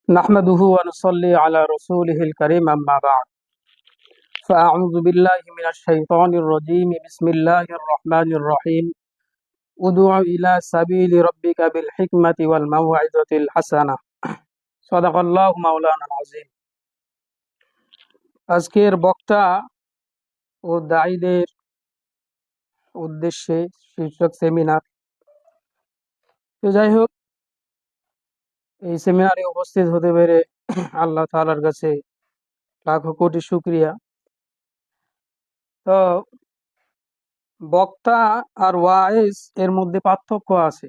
نحمده ونصلي على رسوله الكريم أما بعد فأعوذ بالله من الشيطان الرجيم بسم الله الرحمن الرحيم ادع إلى سبيل ربك بالحكمة والموعظة الحسنة صدق الله مولانا العظيم আজকের বক্তা ও দায়ীদের উদ্দেশ্যে শীর্ষক সেমিনার। তো যাই হোক, এই সেমিনারে উপস্থিত হতে পেরে আল্লাহ তাআলার কাছে লাখো কোটি শুকরিয়া। তো বক্তা আর ওয়াইজ এর মধ্যে পার্থক্য আছে।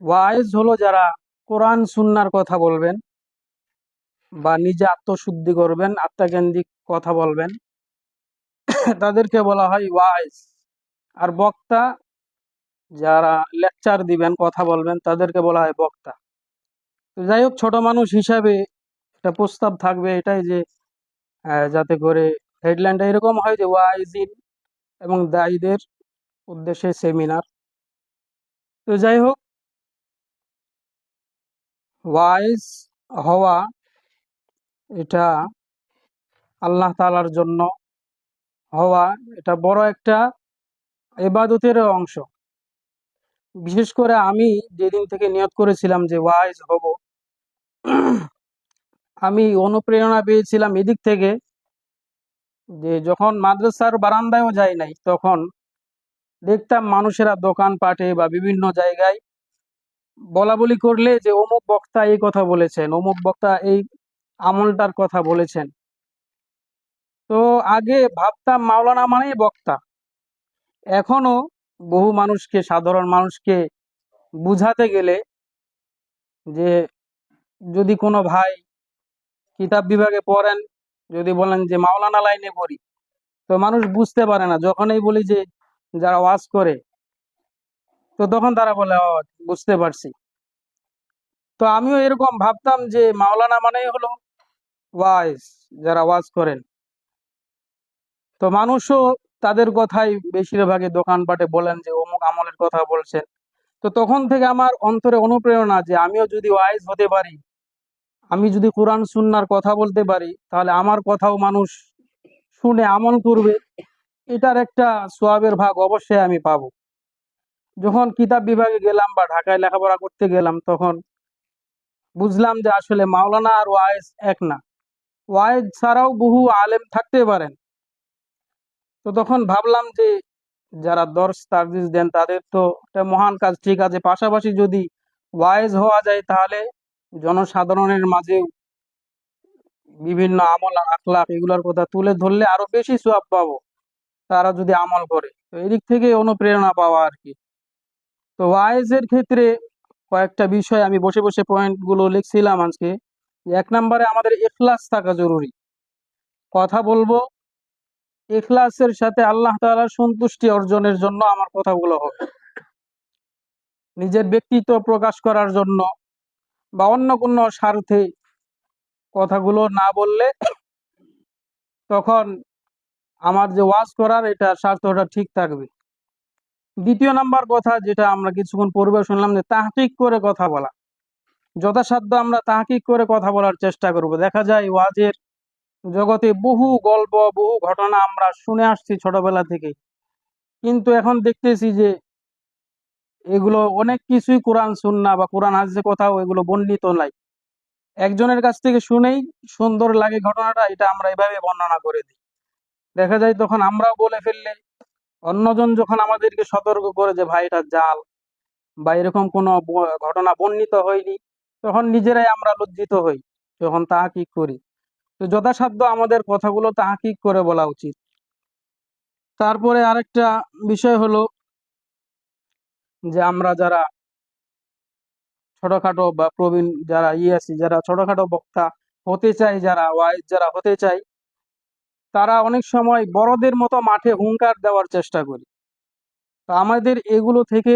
ওয়াইজ হলো যারা কোরআন সুন্নাহর কথা বলবেন বা নিজে আত্মশুদ্ধি করবেন, আত্মকেন্দ্রিক কথা বলবেন, তাদেরকে বলা হয় ওয়াইজ। আর বক্তা যারা লেকচার দিবেন, কথা বলবেন, তাদেরকে বলা হয় বক্তা। তো যাই হোক, ছোট মানুষ হিসাবে একটা প্রস্তাব থাকবে এটাই যে যাতে করে হেডলাইনটা এরকম হয় যে ওয়াইজিন এবং দায়ীদের উদ্দেশ্যে সেমিনার। তো যাই হোক, ওয়াইজ হওয়া এটা আল্লাহ তাআলার জন্য হওয়া, এটা বড় একটা ইবাদতের অংশ। বিশেষ করে আমি যেদিন থেকে নিয়ত করেছিলাম যে ওয়াইজ হব, আমি অনুপ্রেরণা পেয়েছিলাম এদিক থেকে যে যখন মাদ্রাসার বারান্দায়ও যাই নাই, তখন দেখতাম মানুষেরা দোকানপাটে বা বিভিন্ন জায়গায় বলা বলি করলে যে অমুক বক্তা এই কথা বলেছেন, অমুক বক্তা এই আমলটার কথা বলেছেন। তো আগে ভাবতাম মাওলানা মানেই বক্তা। এখনো বহু মানুষকে, সাধারণ মানুষকে বুঝাতে গেলে যে যদি কোনো ভাই কিতাব বিভাগে পড়েন, যদি বলেন যে মাওলানা লাইনে পড়ি, তো মানুষ বুঝতে পারে না। যখনই বলি যে যারা ওয়াজ করে, তো তখন তারা বলে ও বুঝতে পারছি। তো আমিও এরকম ভাবতাম যে মাওলানা মানেই হলো ওয়াইজ, যারা ওয়াজ করেন। তো মানুষও তাদের কথাই বেশিরভাগই দোকানপাটে বলেন যে অমুক আমলের কথা বলছেন। তো তখন থেকে আমার অন্তরে অনুপ্রেরণা যে আমিও যদি ওয়াইজ হতে পারি, আমি যদি কোরআন সুন্নাহর কথা বলতে পারি, তাহলে আমার কথাও মানুষ শুনে আমল করবে। এটার একটা সওয়াবের ভাগ অবশ্যই আমি পাবো। যখন কিতাব বিভাগে গেলাম বা ঢাকায় লেখাপড়া করতে গেলাম, তখন বুঝলাম যে আসলে মাওলানা আর ওয়াইজ এক না। ওয়াইজ ছাড়াও বহু আলেম থাকতে পারেন। তো তখন ভাবলাম যে যারা দর্স তাদরিস দেন তাদের তো একটা মহান কাজ, ঠিক আছে, পাশাপাশি যদি ওয়াইজ হওয়া যায় তাহলে জনসাধারণের মাঝে বিভিন্ন আমল আখলাক এগুলোর কথা তুলে ধরলে আরো বেশি সওয়াব পাবো তারা যদি আমল করে। তো এদিক থেকে অনুপ্রেরণা পাওয়া আর কি। তো ওয়াইজের ক্ষেত্রে কয়েকটা বিষয় আমি বসে বসে পয়েন্ট গুলো লিখছিলাম আজকে। এক নম্বরে আমাদের ইখলাস থাকা জরুরি। কথা বলবো ইখলাসের সাথে, আল্লাহ তাআলার সন্তুষ্টি অর্জনের জন্য আমার কথাগুলো হবে। নিজের ব্যক্তিত্ব প্রকাশ করার জন্য বা অন্য কোনো স্বার্থে কথাগুলো না বললে তখন আমার যে ওয়াজ করার এটা স্বার্থটা ঠিক থাকবে। দ্বিতীয় নাম্বার কথা, যেটা আমরা কিছুক্ষণ পূর্বে শুনলাম, যে তাহকিক করে কথা বলা। যথাসাধ্য আমরা তাহকিক করে কথা বলার চেষ্টা করব। দেখা যায় ওয়াজের জগতে বহু গল্প, বহু ঘটনা আমরা শুনে আসছি ছোটবেলা থেকে, কিন্তু এখন দেখতেছি যে এগুলো অনেক কিছুই কোরআন সুন্নাহ বা কোরআন হাদিসে কোথাও এগুলো বর্ণিত নাই। একজনের কাছ থেকে শুনেই সুন্দর লাগে ঘটনাটা, এটা আমরা এভাবে বর্ণনা করে দিই। দেখা যায় তখন আমরাও বলে ফেললে অন্যজন যখন আমাদেরকে সতর্ক করে যে ভাই এটা জাল বা এরকম কোনো ঘটনা বর্ণিত হয়নি, তখন নিজেরাই আমরা লজ্জিত হই যখন তাহকিক করি। তো যথাসাধ্য আমাদের কথাগুলো তাহকিক করে বলা উচিত। তারপরে আরেকটা বিষয় হলো যে আমরা যারা ছোটখাটো বা প্রবীণ যারা আছি, যারা ছোটখাটো বক্তা হতে চাই, যারা ওয়াইজ যারা হতে চাই, তারা অনেক সময় বড়দের মতো মাঠে হুঙ্কার দেওয়ার চেষ্টা করি। তো আমাদের এগুলো থেকে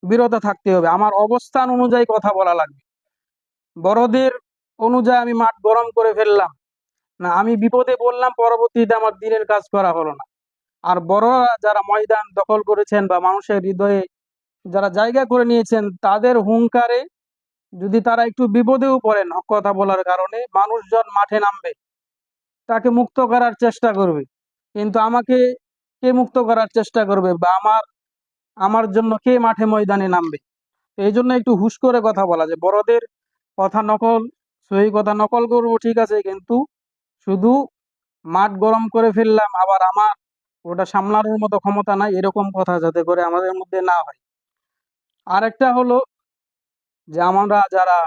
বিরত থাকতে হবে। আমার অবস্থান অনুযায়ী কথা বলা লাগবে। বড়দের অনুযায়ী আমি মাঠ গরম করে ফেললাম না, আমি বিপদে বললাম, পরবর্তীতে আমার দিনের কাজ করা হলো না। আর বড়রা যারা ময়দান দখল করেছেন বা মানুষের হৃদয়ে যারা জায়গা করে নিয়েছেন, তাদের হুঙ্কারে যদি তারা একটু বিপদেও পড়েন হক কথা বলার কারণে, মানুষজন মাঠে নামবে, তাকে মুক্ত করার চেষ্টা করবে। কিন্তু আমাকে কে মুক্ত করার চেষ্টা করবে, বা আমার আমার জন্য কে মাঠে ময়দানে নামবে? এই জন্য একটু হুশ করে কথা বলা, যে বড়দের কথা নকল, সহি কথা নকল করবো ঠিক আছে, কিন্তু শুধু মাঠ গরম করে ফেললাম, আবার আমার ওটা সামলানোর মতো ক্ষমতা নাই, এরকম কথা যাতে করে আমাদের মধ্যে না হয়। আরেকটা হলো যে আমরা যারা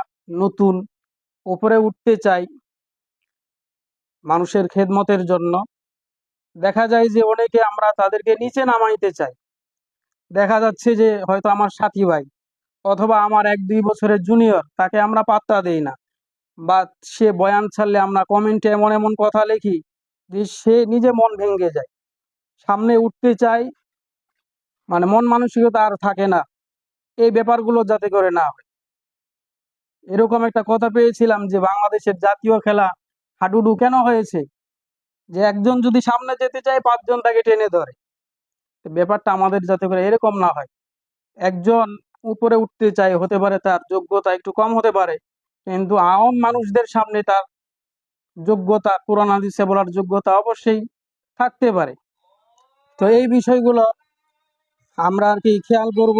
নতুন উপরে উঠতে চাই মানুষের খেদমতের জন্য, দেখা যায় যে অনেকে আমরা তাদেরকে নিচে নামাইতে চাই। দেখা যাচ্ছে যে হয়তো আমার সাথী ভাই অথবা আমার 1-2 বছরের জুনিয়র, তাকে আমরা পাত্তা দেই না, বা সে বয়ান ছাড়লে আমরা কমেন্টে এমন এমন কথা লিখি যে সে নিজে মন ভেঙে যায়, সামনে উঠতে চায়, মানে মন মানসিকতা আর থাকে না। এই ব্যাপারগুলো যাতে করে না হয়। এরকম একটা কথা পেয়েছিলাম যে বাংলাদেশের জাতীয় খেলা হাডুডু কেন হয়েছে, যে একজন যদি সামনে যেতে চায় 5 জন তাকে টেনে ধরে। তো ব্যাপারটা আমাদের যাতে করে এরকম না হয়। একজন উপরে উঠতে চায়, হতে পারে তার যোগ্যতা একটু কম হতে পারে, কিন্তু আওয়াম মানুষদের সামনে তার যোগ্যতা, কোরআন হাদিসে বলার যোগ্যতা অবশ্যই থাকতে পারে। তো এই বিষয়গুলো আমরা আর কি খেয়াল করব,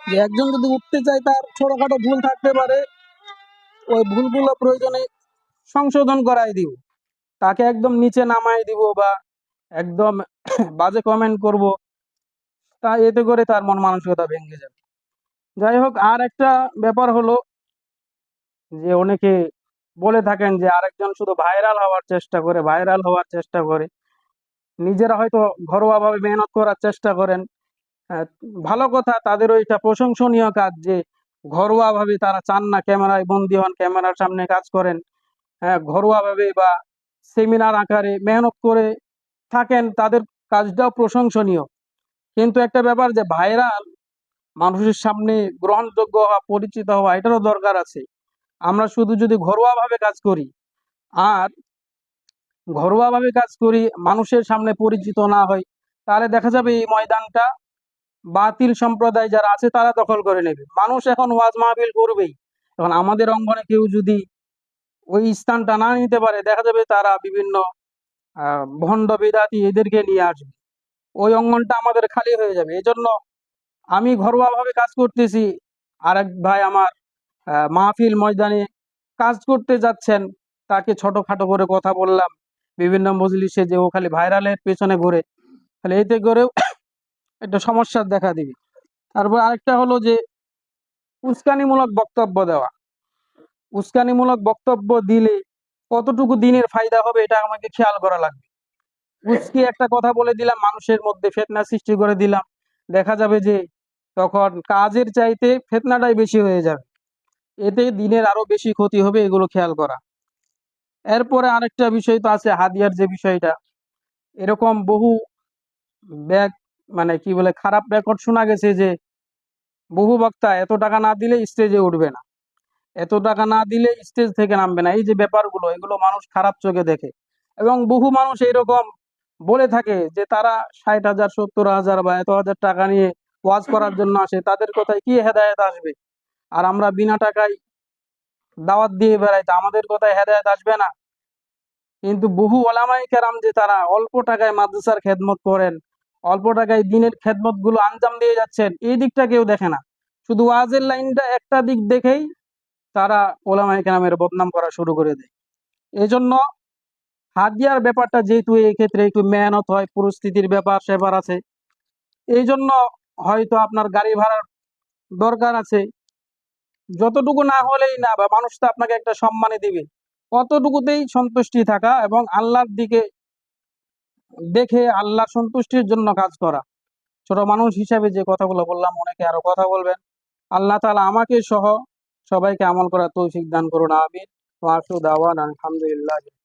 যে একজন যদি উঠতে চায় তার ছোটখাটো ভুল থাকতে পারে, ওই ভুলগুলো প্রয়োজনে সংশোধন করাই দিব, তাকে একদম নিচে নামাই দিব বা একদম বাজে কমেন্ট করব, তা এতে করে তার মন মানসিকতা ভেঙে যাবে। যাই হোক, আর একটা ব্যাপার হলো যে অনেকে বলে থাকেন যে আরেকজন শুধু ভাইরাল হওয়ার চেষ্টা করে, ভাইরাল হওয়ার চেষ্টা করে, নিজেরা হয়তো ঘরোয়াভাবে মেহনত করার চেষ্টা করেন। হ্যাঁ, ভালো কথা, তাদেরও এটা প্রশংসনীয় কাজ যে ঘরোয়াভাবে তারা চান না ক্যামেরায় বন্দী হন, ক্যামেরার সামনে কাজ করেন। হ্যাঁ, ঘরোয়াভাবে বা সেমিনার আকারে মেহনত করে থাকেন, তাদের কাজটাও প্রশংসনীয়। কিন্তু একটা ব্যাপার যে ভাইরাল, মানুষের সামনে গ্রহণযোগ্য হওয়া, পরিচিত হওয়া, এটারও দরকার আছে। আমরা শুধু যদি ঘরোয়াভাবে কাজ করি, আর ঘরোয়াভাবে কাজ করি, মানুষের সামনে পরিচিত না হই, তাহলে দেখা যাবে এই ময়দানটা বাতিল সম্প্রদায় যারা আছে তারা দখল করে নেবে। মানুষ এখন ওয়াজ মাহফিল করবেই। এখন আমাদের অঙ্গনে কেউ যদি ওই স্থানটা না নিতে পারে, দেখা যাবে তারা বিভিন্ন ভণ্ড বেদাতি এদেরকে নিয়ে আসবে, ওই অঙ্গনটা আমাদের খালি হয়ে যাবে। এজন্য আমি ঘরোয়াভাবে কাজ করতেছি, আরেক ভাই আমার মাহফিল ময়দানে কাজ করতে যাচ্ছেন, তাকে ছোটখাটো করে কথা বললাম বিভিন্ন মজলিসে, যে ও খালি ভাইরালের পেছনে ঘুরে, তাহলে এতে করেও একটা সমস্যার দেখা দিবে। তারপর আরেকটা হলো যে উস্কানিমূলক বক্তব্য দেওয়া। উস্কানিমূলক বক্তব্য দিলে কতটুকু দিনের ফায়দা হবে এটা আমাকে খেয়াল করা লাগবে। উস্কে একটা কথা বলে দিলাম, মানুষের মধ্যে ফিতনা সৃষ্টি করে দিলাম, দেখা যাবে যে তখন কাজের চাইতে ফিতনাটাই বেশি হয়ে যাবে, এতে দিনের আরো বেশি ক্ষতি হবে, এগুলো খেয়াল করা। এরপরে আরেকটা বিষয় তো আছে, হাদিয়ার যে বিষয়টা, এরকম বহু ব্যাক মানে কি বলে খারাপ রেকর্ড শোনা গেছে যে বহু বক্তা এত টাকা না দিলে স্টেজে উঠবে না, এত টাকা না দিলে স্টেজ থেকে নামবে না। এই যে ব্যাপারগুলো, এগুলো মানুষ খারাপ চোখে দেখে, এবং বহু মানুষ এইরকম বলে থাকে যে তারা 60,000, 70,000 বা এত হাজার টাকা নিয়ে ওয়াজ করার জন্য আসে, তাদের কথায় কি হেদায়েত আসবে? আর আমরা বিনা টাকায় দাওয়াত দিয়ে বেড়াই, তা আমাদের কথায় হেদায়েত আসবে না? কিন্তু বহু ওলামায়ে কেরাম যে তারা অল্প টাকায় মাদ্রাসার খেদমত করেন, অল্প টাকায় দিনের খেদমত গুলো আঞ্জাম দিয়ে যাচ্ছেন, এই দিকটা কেউ দেখে না। শুধু ওয়াজের লাইনটা একটা দিক দেখেই তারা ওলামায়ে কেরামের বদনাম করা শুরু করে দেয়। এজন্য হাদিয়ার ব্যাপারটা যেহেতু এই ক্ষেত্রে একটু মেহনত হয়, পরিস্থিতির ব্যাপার সেবার আছে, এই জন্য হয়তো আপনার গাড়ি ভাড়ার দরকার আছে, যতটুকু না হলেই না, বা মানুষ তো আপনাকে একটা সম্মানে দিবে, অতটুকুতেই সন্তুষ্টি থাকা এবং আল্লাহর দিকে দেখে আল্লাহর সন্তুষ্টির জন্য কাজ করা। ছোট মানুষ হিসাবে যে কথাগুলো বললাম, অনেকে আরো কথা বলবেন। আল্লাহ তাআলা আমাকে সহ সবাইকে আমল করার তৌফিক দান করুন, আমিন। ওয়া আখিরু দাওয়ানা আলহামদুলিল্লাহ।